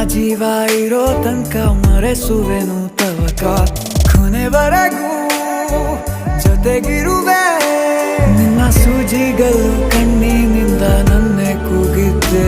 ಜೀವ ಇರೋ ತನಕ ಮರೆಸುವೆನು ತವಕ ಕೊನೆವರೆಗೂ ಜೊತೆಗಿರುವೆ ನಿನ್ನ ಸೂಜಿಗಳು ಕಣ್ಣಿನಿಂದ ನನ್ನೆ ಕೂಗಿದ್ದೆ